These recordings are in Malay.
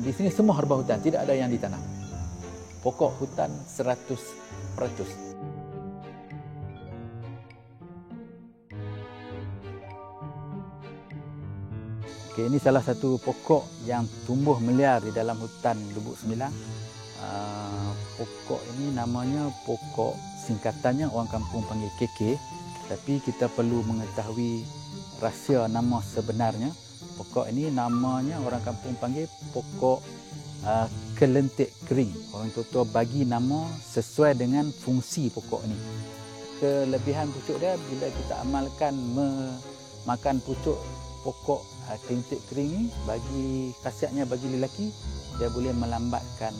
Di sini semua herba hutan, tidak ada yang ditanam. Pokok hutan 100%. Okey, ini salah satu pokok yang tumbuh meliar di dalam hutan Lubuk Sembilan. Pokok ini namanya pokok, singkatannya orang kampung panggil KK, tapi kita perlu mengetahui rahsia nama sebenarnya. Pokok ini namanya orang kampung panggil pokok kelentik kering. Orang tua bagi nama sesuai dengan fungsi pokok ini. Kelebihan pucuk dia, bila kita amalkan makan pucuk pokok kelentik kering ini, bagi khasiatnya bagi lelaki, dia boleh melambatkan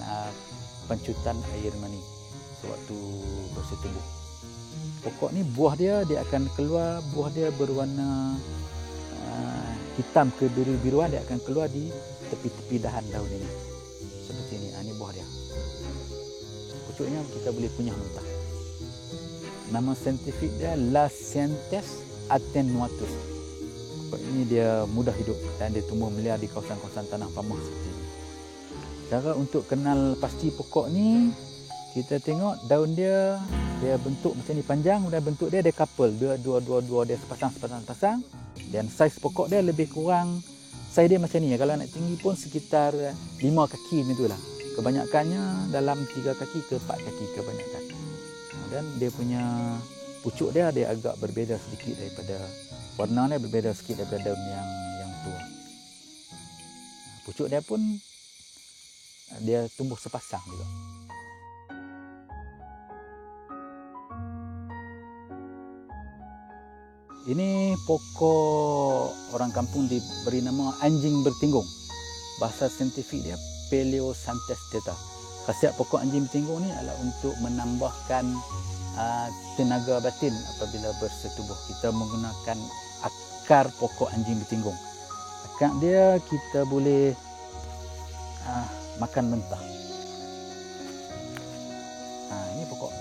pancutan air mani sewaktu bersetubuh. Pokok ni buah dia akan keluar, buah dia berwarna hitam ke biru-biruan, dia akan keluar di tepi-tepi dahan daun ini. Seperti ini, ini buah dia. Pucuknya kita boleh kunyah mentah. Nama saintifik dia Lasianthus attenuatus. Pokok ini dia mudah hidup dan dia tumbuh meliar di kawasan-kawasan tanah pamah seperti ini. Cara untuk kenal pasti pokok ni, kita tengok daun dia bentuk macam ni panjang, dan bentuk dia couple, dua dia sepasang. Dan saiz pokok dia lebih kurang, saiz dia macam ni. Kalau nak tinggi pun sekitar 5 kaki macam itulah. Kebanyakannya dalam 3 kaki ke 4 kaki kebanyakan. Dan dia punya pucuk dia agak berbeza sedikit daripada, warna dia berbeza sikit daripada daun yang tua. Pucuk dia pun dia tumbuh sepasang juga. Ini pokok orang kampung diberi nama anjing bertinggung. Bahasa saintifik dia Peleosantes theta. Khasiat pokok anjing bertinggung ni adalah untuk menambahkan tenaga batin apabila bersetubuh. Kita menggunakan akar pokok anjing bertinggung. Akar dia kita boleh makan mentah. Ini pokok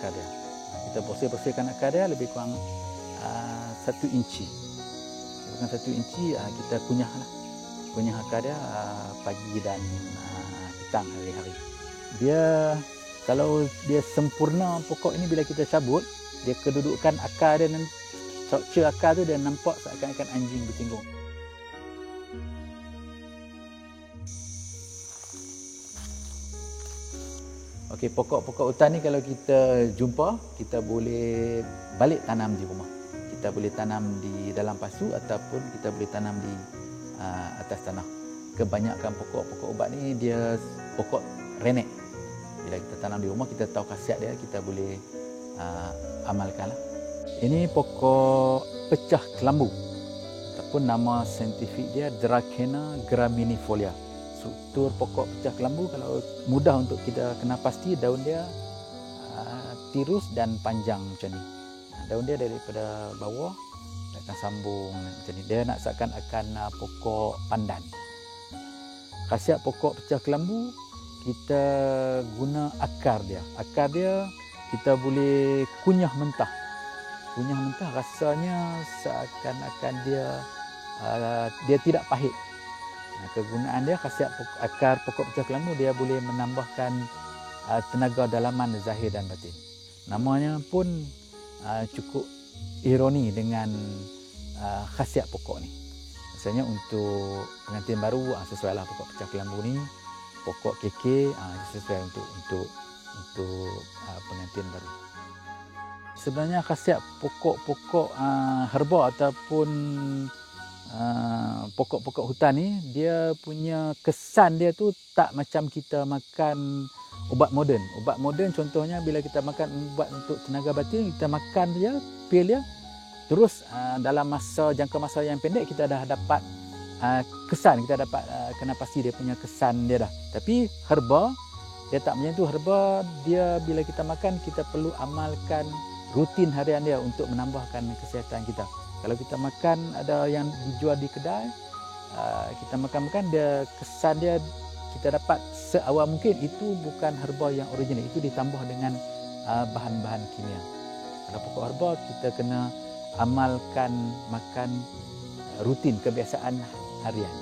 akar dia. Kita bersihkan akar dia lebih kurang 1 inci. Bukan 1 inci, kita kunyah akar dia pagi dan petang hari-hari. Dia, kalau dia sempurna pokok ini, bila kita cabut, dia kedudukan akar dia, structure akar tu dia nampak seakan-akan anjing bertinggung. Okey, pokok-pokok hutan ni kalau kita jumpa, kita boleh balik tanam di rumah. Kita boleh tanam di dalam pasu ataupun kita boleh tanam di atas tanah. Kebanyakan pokok-pokok ubat ni dia pokok renek. Bila kita tanam di rumah, kita tahu khasiat dia, kita boleh amalkanlah. Ini pokok pecah kelambu ataupun nama saintifik dia Dracena graminifolia. Struktur pokok pecah kelambu, kalau mudah untuk kita kenal pasti, daun dia tirus dan panjang macam ni. Daun dia daripada bawah dia akan sambung macam ni. Dia nak seakan-akan pokok pandan. Khasiat pokok pecah kelambu, kita guna akar dia. Akar dia kita boleh kunyah mentah. Kunyah mentah rasanya seakan-akan dia tidak pahit. Kegunaan dia, khasiat akar pokok pecah kelambu, dia boleh menambahkan tenaga dalaman zahir dan batin. Namanya pun cukup ironi dengan khasiat pokok ni. Misalnya untuk pengantin baru, sesuailah pokok pecah kelambu ni. Pokok KK sesuai untuk pengantin baru. Sebenarnya khasiat pokok-pokok herba ataupun pokok-pokok hutan ni, dia punya kesan dia tu tak macam kita makan ubat moden. Ubat moden contohnya, bila kita makan ubat untuk tenaga batin, kita makan dia, pil dia, terus dalam jangka masa yang pendek kita dah dapat kesan, kita dapat kena pasti dia punya kesan dia dah. Tapi herba dia tak macam tu. Herba dia bila kita makan, kita perlu amalkan rutin harian dia untuk menambahkan kesihatan kita. Kalau kita makan ada yang dijual di kedai, kita makan dia, kesan dia kita dapat seawal mungkin, itu bukan herba yang original, itu ditambah dengan bahan-bahan kimia. Kalau pokok herba, kita kena amalkan makan rutin, kebiasaan harian.